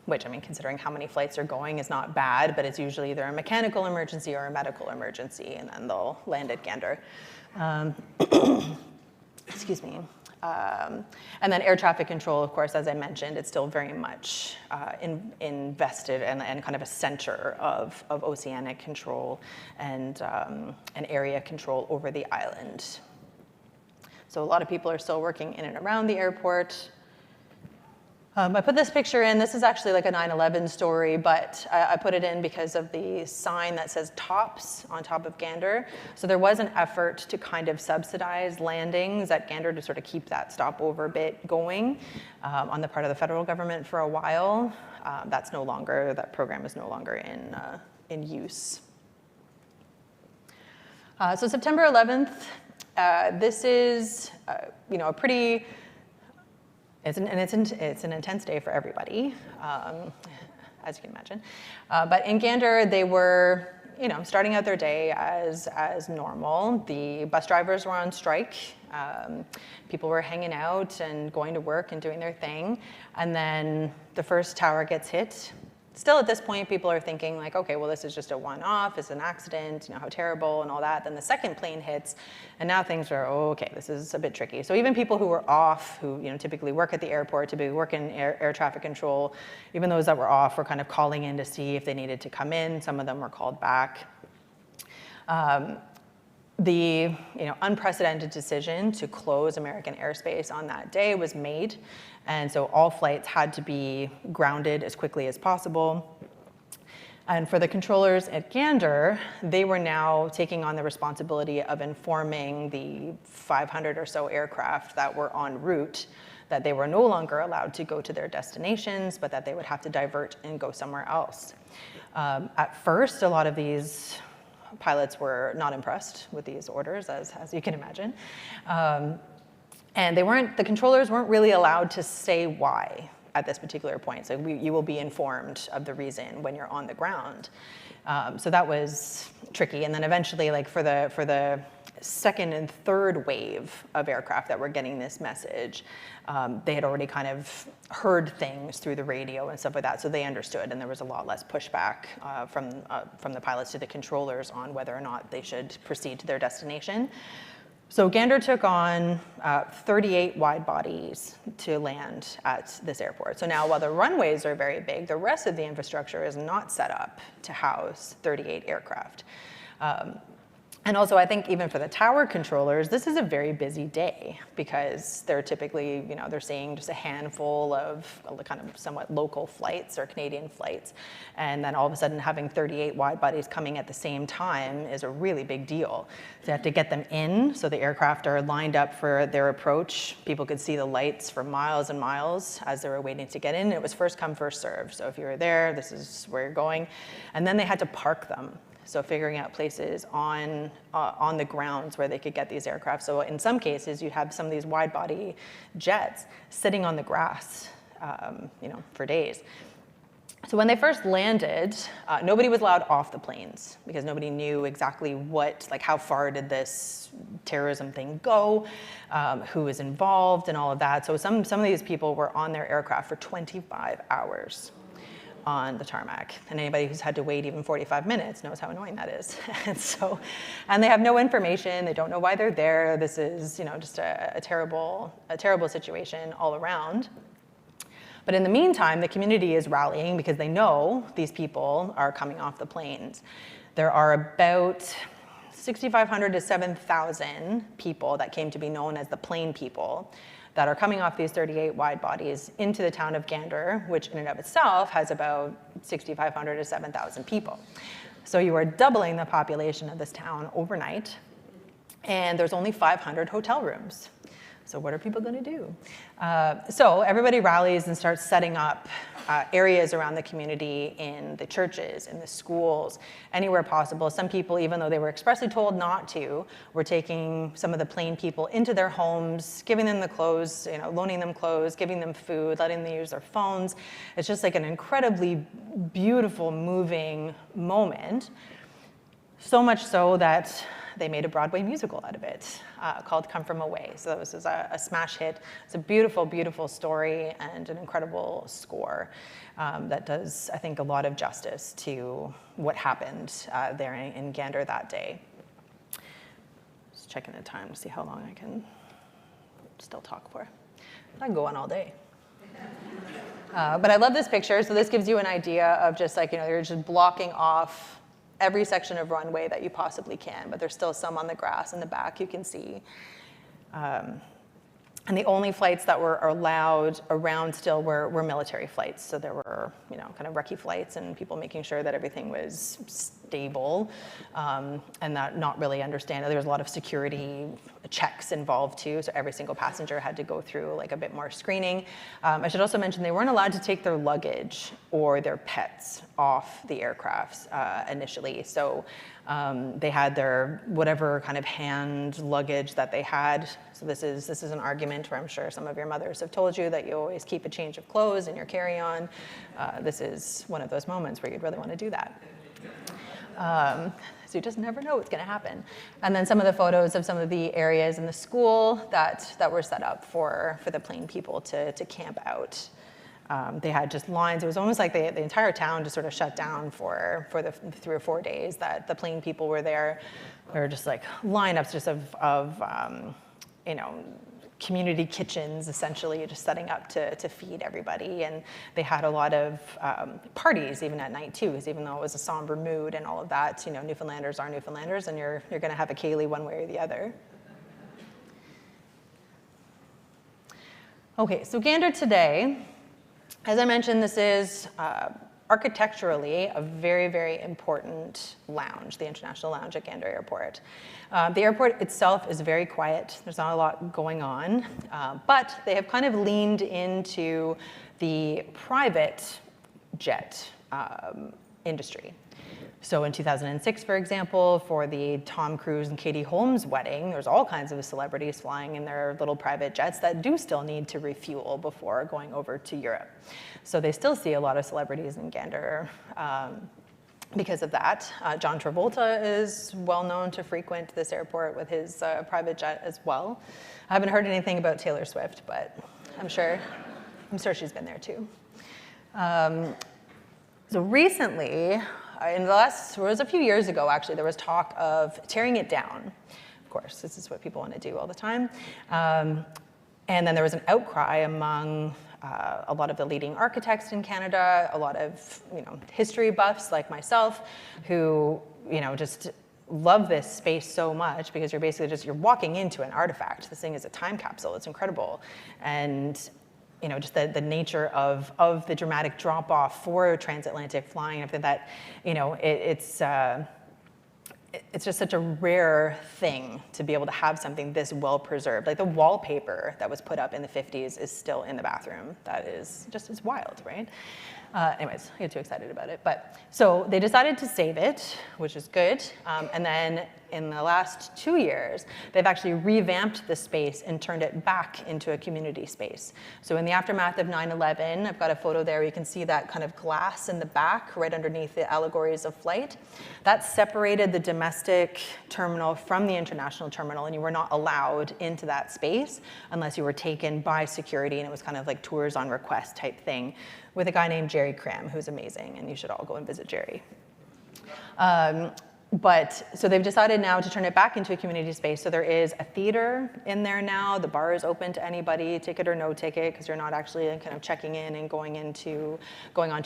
Which, I mean, considering how many flights are going is not bad, but it's usually either a mechanical emergency or a medical emergency, and then they'll land at Gander. Excuse me. And then air traffic control, of course, as I mentioned, it's still very much invested and kind of a center of oceanic control and area control over the island. So a lot of people are still working in and around the airport. I put this picture in. This is actually like a 9/11 story, but I put it in because of the sign that says TOPS on top of Gander. So there was an effort to kind of subsidize landings at Gander to sort of keep that stopover bit going on the part of the federal government for a while. That program is no longer in use. So September 11th, this is a pretty, it's an intense day for everybody, as you can imagine. But in Gander, they were, starting out their day as normal. The bus drivers were on strike. People were hanging out and going to work and doing their thing. And then the first tower gets hit. Still at this point, people are thinking like, okay, well, this is just a one-off, it's an accident, how terrible and all that. Then the second plane hits, and now things are, okay, this is a bit tricky. So even people who were off, who typically work at the airport, typically work in air traffic control, even those that were off were kind of calling in to see if they needed to come in. Some of them were called back. The unprecedented decision to close American airspace on that day was made. And so all flights had to be grounded as quickly as possible. And for the controllers at Gander, they were now taking on the responsibility of informing the 500 or so aircraft that were en route that they were no longer allowed to go to their destinations, but that they would have to divert and go somewhere else. At first, a lot of these pilots were not impressed with these orders, as you can imagine. And the controllers weren't really allowed to say why at this particular point. So you will be informed of the reason when you're on the ground. So that was tricky. And then eventually, like for the second and third wave of aircraft that were getting this message, they had already kind of heard things through the radio and stuff like that, so they understood, and there was a lot less pushback from the pilots to the controllers on whether or not they should proceed to their destination. So Gander took on 38 wide bodies to land at this airport. So now while the runways are very big, the rest of the infrastructure is not set up to house 38 aircraft. And also, I think even for the tower controllers, this is a very busy day because they're typically, they're seeing just a handful of kind of somewhat local flights or Canadian flights. And then all of a sudden having 38 wide bodies coming at the same time is a really big deal. So you have to get them in so the aircraft are lined up for their approach. People could see the lights for miles and miles as they were waiting to get in. It was first come, first served. So if you were there, this is where you're going. And then they had to park them. So figuring out places on the grounds where they could get these aircraft. So in some cases, you have some of these wide-body jets sitting on the grass, for days. So when they first landed, nobody was allowed off the planes because nobody knew exactly how far did this terrorism thing go, who was involved and all of that. So some of these people were on their aircraft for 25 hours on the tarmac. And anybody who's had to wait even 45 minutes knows how annoying that is. And they have no information. They don't know why they're there. This is, just a terrible situation all around. But in the meantime, the community is rallying because they know these people are coming off the planes. There are about 6,500 to 7,000 people that came to be known as the plane people that are coming off these 38 wide bodies into the town of Gander, which in and of itself has about 6,500 to 7,000 people. So you are doubling the population of this town overnight, and there's only 500 hotel rooms. So what are people going to do? So everybody rallies and starts setting up areas around the community in the churches, in the schools, anywhere possible. Some people, even though they were expressly told not to, were taking some of the plane people into their homes, giving them the clothes, loaning them clothes, giving them food, letting them use their phones. It's just like an incredibly beautiful, moving moment. So much so that they made a Broadway musical out of it called Come From Away. So this is a smash hit. It's a beautiful, beautiful story and an incredible score that does, I think, a lot of justice to what happened there in Gander that day. Just checking the time to see how long I can still talk for. I can go on all day. But I love this picture. So this gives you an idea of just you're just blocking off every section of runway that you possibly can, but there's still some on the grass in the back you can see. And the only flights that were allowed around still were military flights. So there were, kind of recce flights and people making sure that everything was stable and that not really understand. There was a lot of security checks involved too. So every single passenger had to go through a bit more screening. I should also mention they weren't allowed to take their luggage or their pets off the aircrafts initially. So they had their whatever kind of hand luggage that they had. So this is an argument where I'm sure some of your mothers have told you that you always keep a change of clothes in your carry-on. This is one of those moments where you'd really want to do that. So you just never know what's going to happen. And then some of the photos of some of the areas in the school that were set up for the plane people to camp out. They had just lines. It was almost like the entire town just sort of shut down for the 3 or 4 days that the plane people were there. There were just lineups just of community kitchens, essentially, just setting up to feed everybody. And they had a lot of parties even at night too, because even though it was a somber mood and all of that, Newfoundlanders are Newfoundlanders, and you're going to have a ceilidh one way or the other. Okay, so Gander today, as I mentioned, this is architecturally a very, very important lounge, the International Lounge at Gander Airport. The airport itself is very quiet. There's not a lot going on, but they have kind of leaned into the private jet industry. So in 2006, for example, for the Tom Cruise and Katie Holmes wedding, there's all kinds of celebrities flying in their little private jets that do still need to refuel before going over to Europe. So they still see a lot of celebrities in Gander because of that. John Travolta is well known to frequent this airport with his private jet as well. I haven't heard anything about Taylor Swift, but I'm sure she's been there too. So recently, it was a few years ago, actually, there was talk of tearing it down. Of course, this is what people want to do all the time. And then there was an outcry among a lot of the leading architects in Canada, a lot of history buffs like myself, who just love this space so much because you're basically you're walking into an artifact. This thing is a time capsule. It's incredible, and just the nature of the dramatic drop-off for transatlantic flying, and that, it's just such a rare thing to be able to have something this well preserved. Like the wallpaper that was put up in the 50s is still in the bathroom. That is it's wild, right? Anyways, I get too excited about it. But so they decided to save it, which is good. And then in the last 2 years, they've actually revamped the space and turned it back into a community space. So in the aftermath of 9/11, I've got a photo there, you can see that kind of glass in the back right underneath the allegories of flight. That separated the domestic terminal from the international terminal, and you were not allowed into that space unless you were taken by security, and it was kind of like tours on request type thing with a guy named Jerry Cram, who's amazing, and you should all go and visit Jerry. So they've decided now to turn it back into a community space. So there is a theater in there now. The bar is open to anybody, ticket or no ticket, because you're not actually kind of checking in and going onto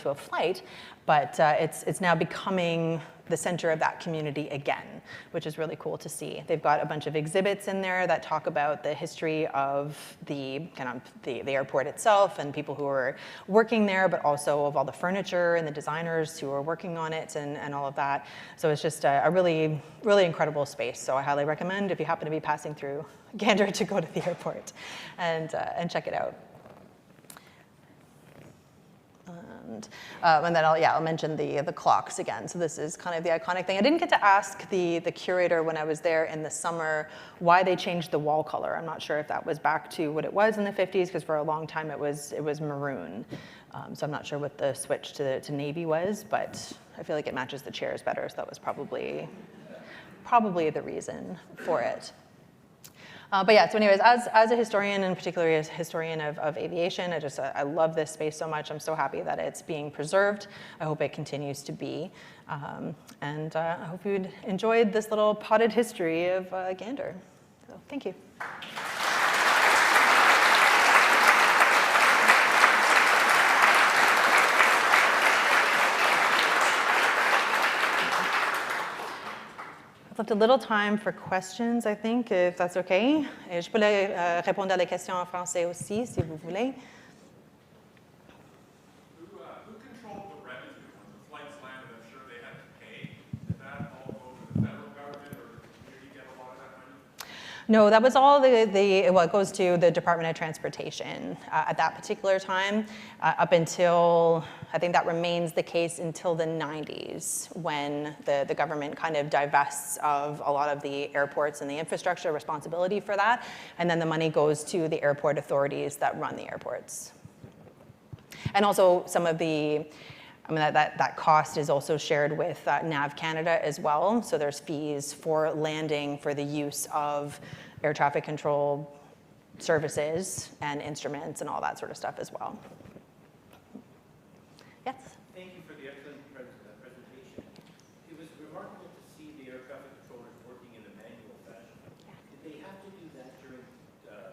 a flight. But it's now becoming the center of that community again, which is really cool to see. They've got a bunch of exhibits in there that talk about the history of the airport itself and people who are working there, but also of all the furniture and the designers who are working on it and all of that. So it's just a really, really incredible space. So I highly recommend, if you happen to be passing through Gander, to go to the airport and check it out. And then I'll mention the clocks again. So this is kind of the iconic thing. I didn't get to ask the curator when I was there in the summer why they changed the wall color. I'm not sure if that was back to what it was in the 50s, because for a long time it was maroon. So I'm not sure what the switch to navy was, but I feel like it matches the chairs better. So that was probably the reason for it. But yeah, so anyways, as a historian, and particularly as a historian of aviation, I love this space so much. I'm so happy that it's being preserved. I hope it continues to be. And I hope you enjoyed this little potted history of Gander. So thank you. I've left a little time for questions, I think, if that's okay. Et je peux répondre à des questions en français aussi, si vous voulez. Who controlled the revenue when the flights landed? I'm sure they had to pay. Did that all go to the federal government, or did the community get a lot of that money? No, that was all it goes to the Department of Transportation at that particular time, up until, I think that remains the case until the 90s, when the government kind of divests of a lot of the airports and the infrastructure responsibility for that, and then the money goes to the airport authorities that run the airports. And also some of that cost is also shared with NAV Canada as well. So there's fees for landing for the use of air traffic control services and instruments and all that sort of stuff as well. Yes? Thank you for the excellent presentation. It was remarkable to see the air traffic controllers working in a manual fashion. Did they have to do that during the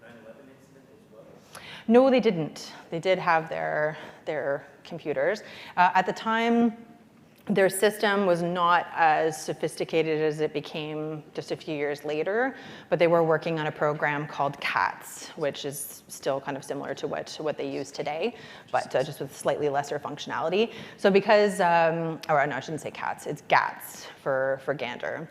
9/11 incident as well? No, they didn't. They did have their computers. At the time, their system was not as sophisticated as it became just a few years later, but they were working on a program called CATS, which is still kind of similar to what they use today, but just with slightly lesser functionality. So because, or no, I shouldn't say CATS, it's GATS for Gander.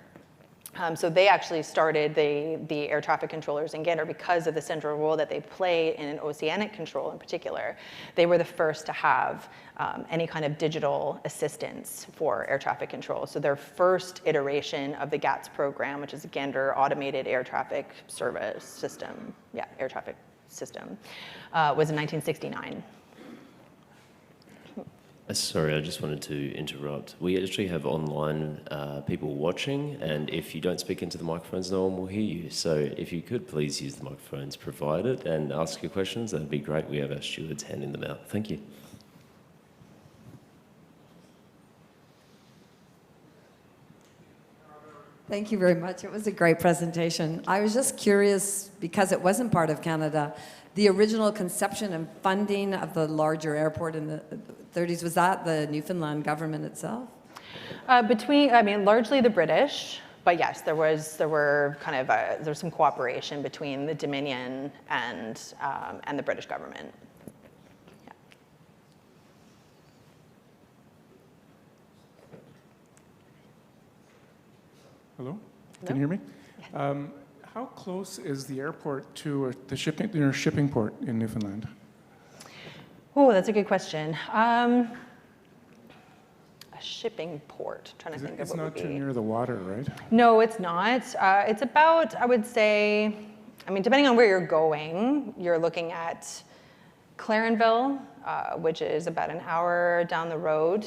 So they actually started the air traffic controllers in Gander because of the central role that they play in oceanic control in particular. They were the first to have any kind of digital assistance for air traffic control. So their first iteration of the GATS program, which is a Gander Automated Air Traffic Service System, air traffic system, was in 1969. Sorry, I just wanted to interrupt. We actually have online people watching, and if you don't speak into the microphones, no one will hear you. So if you could please use the microphones provided and ask your questions, that'd be great. We have our stewards handing them out. Thank you. Thank you very much. It was a great presentation. I was just curious, because it wasn't part of Canada, the original conception and funding of the larger airport in the 30s, was that the Newfoundland government itself? Largely the British, but yes, there was some cooperation between the Dominion and the British government. Yeah. Hello? Can you hear me? Yeah. How close is the airport to the shipping port in Newfoundland? Oh, that's a good question. shipping port. I'm trying to think of It's what not would too be. near the water, right? No, it's not. It's about, I would say, I mean, depending on where you're going, you're looking at Clarenville, which is about an hour down the road.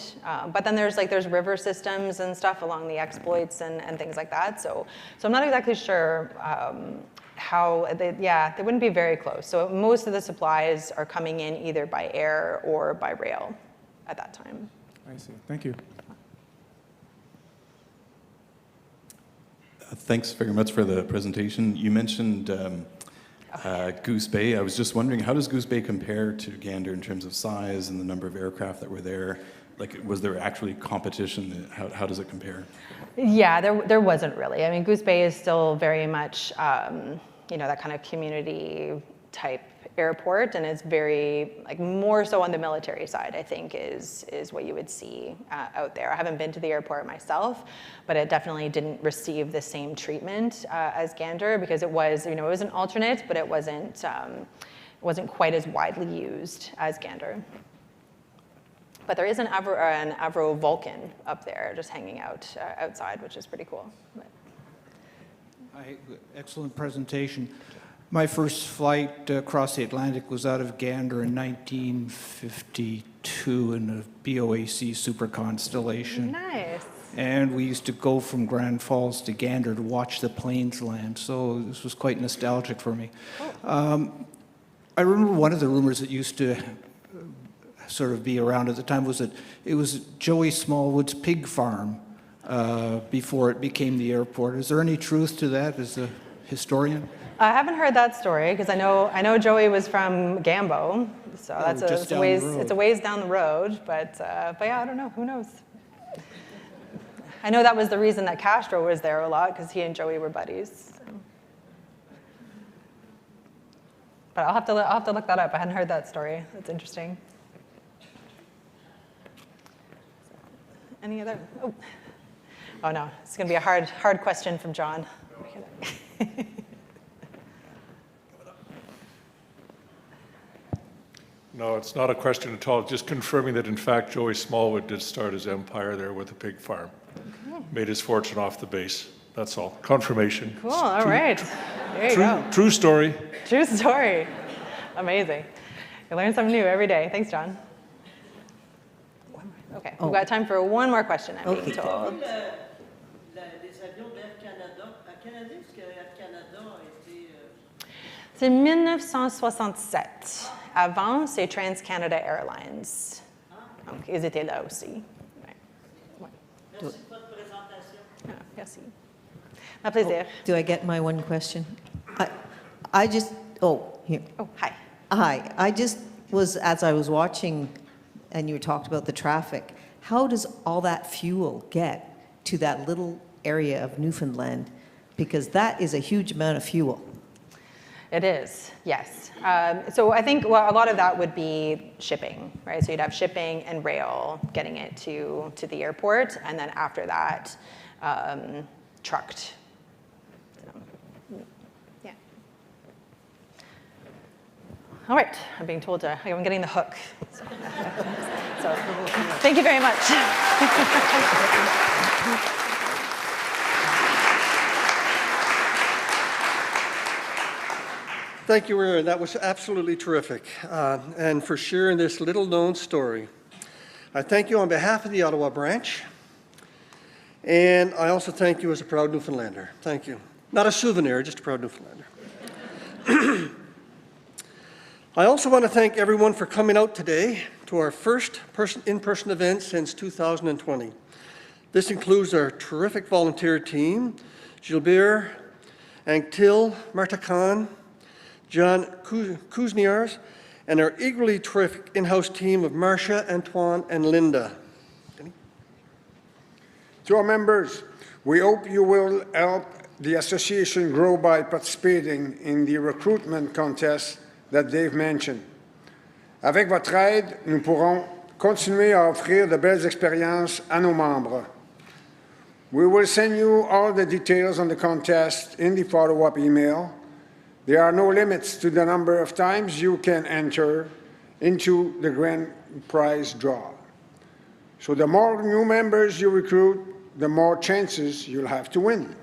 But then there's river systems and stuff along the exploits and things like that. So I'm not exactly sure how, they wouldn't be very close. So most of the supplies are coming in either by air or by rail at that time. I see. Thank you. Thanks very much for the presentation. You mentioned Goose Bay. I was just wondering, how does Goose Bay compare to Gander in terms of size and the number of aircraft that were there? Like, was there actually competition? How does it compare? Yeah, there wasn't really. I mean, Goose Bay is still very much, that kind of community type airport, and it's very, more so on the military side, I think, is what you would see out there. I haven't been to the airport myself, but it definitely didn't receive the same treatment as Gander, because it was an alternate, but it wasn't quite as widely used as Gander. But there is an Avro Vulcan up there just hanging out outside, which is pretty cool. Hi, excellent presentation. My first flight across the Atlantic was out of Gander in 1952 in a BOAC Super Constellation. Nice. And we used to go from Grand Falls to Gander to watch the planes land, so this was quite nostalgic for me. I remember one of the rumors that used to sort of be around at the time was that it was Joey Smallwood's pig farm before it became the airport. Is there any truth to that as a historian? I haven't heard that story, because I know Joey was from Gambo, so that's it's a ways down the road. But yeah, I don't know. Who knows? I know that was the reason that Castro was there a lot, because he and Joey were buddies. So. But I'll have to look that up. I hadn't heard that story. That's interesting. Any other? Oh no, it's going to be a hard question from John. No, it's not a question at all. Just confirming that, in fact, Joey Smallwood did start his empire there with a pig farm. Okay. Made his fortune off the base. That's all. Confirmation. Cool. All right. There you go. True story. True story. Amazing. You learn something new every day. Thanks, John. Okay. We've got time for one more question, I'm being told. C'est 1967. Avant, c'est Trans-Canada Airlines. Donc, ils étaient là aussi. Ouais. Merci de votre présentation. Ah, merci. Un plaisir. Do I get my one question? Here. Oh, hi. Hi. I just was, as I was watching, and you talked about the traffic, how does all that fuel get to that little area of Newfoundland? Because that is a huge amount of fuel. It is, yes. So I think a lot of that would be shipping, right? So you'd have shipping and rail getting it to the airport, and then after that, trucked. So, yeah. All right, I'm being told I'm getting the hook. So thank you very much. Thank you, Erin. That was absolutely terrific, and for sharing this little-known story. I thank you on behalf of the Ottawa Branch, and I also thank you as a proud Newfoundlander. Thank you. Not a souvenir, just a proud Newfoundlander. I also want to thank everyone for coming out today to our first in-person event since 2020. This includes our terrific volunteer team, Gilbert, Anctil, Marta Khan, John Kuzniars, and our equally terrific in-house team of Marcia, Antoine, and Linda. To our members, we hope you will help the association grow by participating in the recruitment contest that Dave mentioned. Avec votre aide, nous pourrons continuer à offrir de belles expériences à nos membres. We will send you all the details on the contest in the follow-up email. There are no limits to the number of times you can enter into the grand prize draw. So the more new members you recruit, the more chances you'll have to win.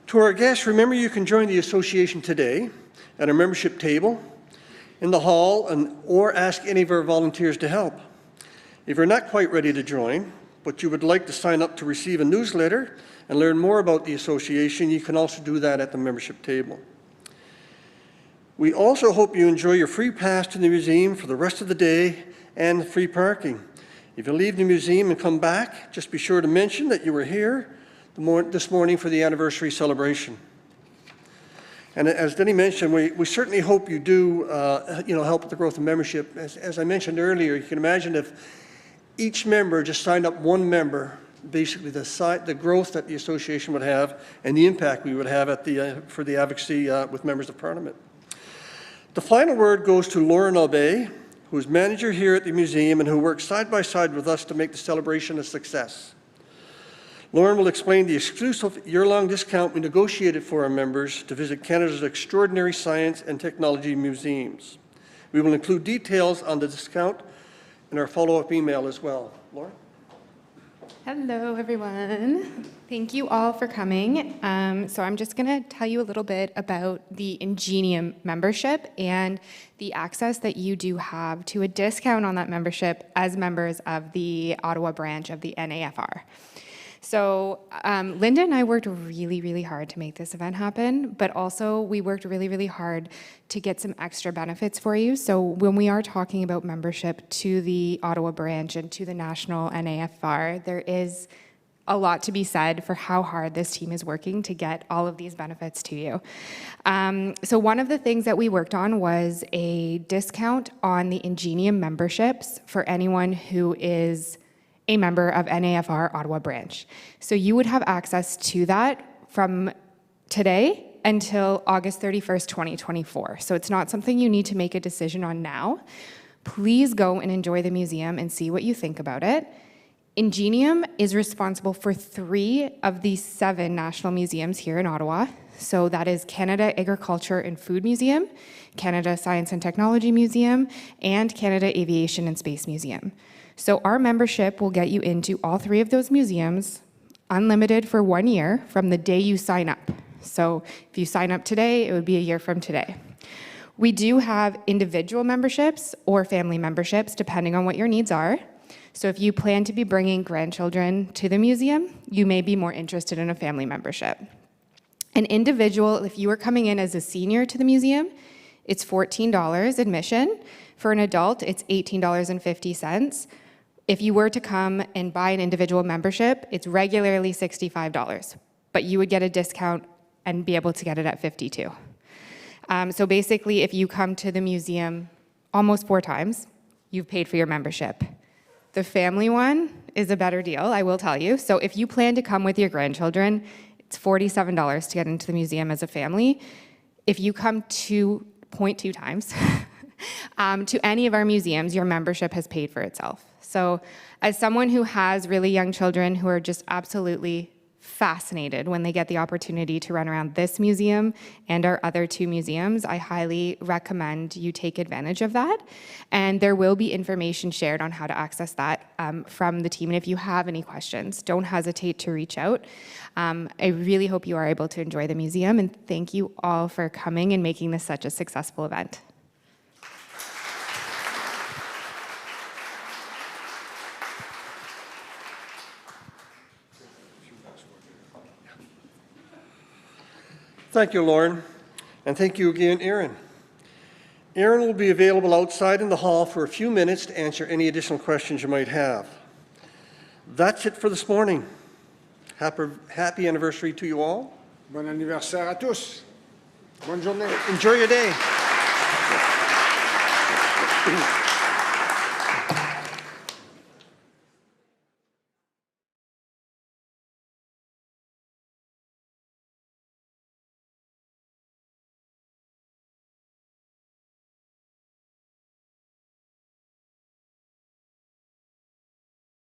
To our guests, remember you can join the association today at our membership table, in the hall, or ask any of our volunteers to help. If you're not quite ready to join, but you would like to sign up to receive a newsletter and learn more about the association, you can also do that at the membership table. We also hope you enjoy your free pass to the museum for the rest of the day and free parking. If you leave the museum and come back, just be sure to mention that you were here this morning for the anniversary celebration. And as Denny mentioned, we certainly hope you do help with the growth of membership. As I mentioned earlier, you can imagine if each member just signed up one member, basically the growth that the association would have and the impact we would have for the advocacy with members of Parliament. The final word goes to Laurent Blvd, who is manager here at the museum and who works side by side with us to make the celebration a success. Lauren will explain the exclusive year-long discount we negotiated for our members to visit Canada's extraordinary science and technology museums. We will include details on the discount in our follow-up email as well. Lauren? Hello, everyone. Thank you all for coming. So I'm just going to tell you a little bit about the Ingenium membership and the access that you do have to a discount on that membership as members of the Ottawa branch of the NAFR. So Linda and I worked really, really hard to make this event happen, but also we worked really, really hard to get some extra benefits for you. So when we are talking about membership to the Ottawa branch and to the national NAFR, there is a lot to be said for how hard this team is working to get all of these benefits to you. So one of the things that we worked on was a discount on the Ingenium memberships for anyone who is a member of NAFR Ottawa branch. So you would have access to that from today until August 31st, 2024. So it's not something you need to make a decision on now. Please go and enjoy the museum and see what you think about it. Ingenium is responsible for 3 of the 7 national museums here in Ottawa. So that is Canada Agriculture and Food Museum, Canada Science and Technology Museum, and Canada Aviation and Space Museum. So our membership will get you into all 3 of those museums, unlimited for 1 year from the day you sign up. So if you sign up today, it would be a year from today. We do have individual memberships or family memberships, depending on what your needs are. So if you plan to be bringing grandchildren to the museum, you may be more interested in a family membership. An individual, if you are coming in as a senior to the museum, it's $14 admission. For an adult, it's $18.50. If you were to come and buy an individual membership, it's regularly $65, but you would get a discount and be able to get it at $52. So basically, if you come to the museum almost 4 times, you've paid for your membership. The family one is a better deal, I will tell you. So if you plan to come with your grandchildren, it's $47 to get into the museum as a family. If you come 2.2 times to any of our museums, your membership has paid for itself. So as someone who has really young children who are just absolutely fascinated when they get the opportunity to run around this museum and our other 2 museums, I highly recommend you take advantage of that. And there will be information shared on how to access that from the team. And if you have any questions, don't hesitate to reach out. I really hope you are able to enjoy the museum, and thank you all for coming and making this such a successful event. Thank you, Lauren, and thank you again, Erin. Erin will be available outside in the hall for a few minutes to answer any additional questions you might have. That's it for this morning. Happy anniversary to you all. Bon anniversaire à tous. Bonne journée. Enjoy your day.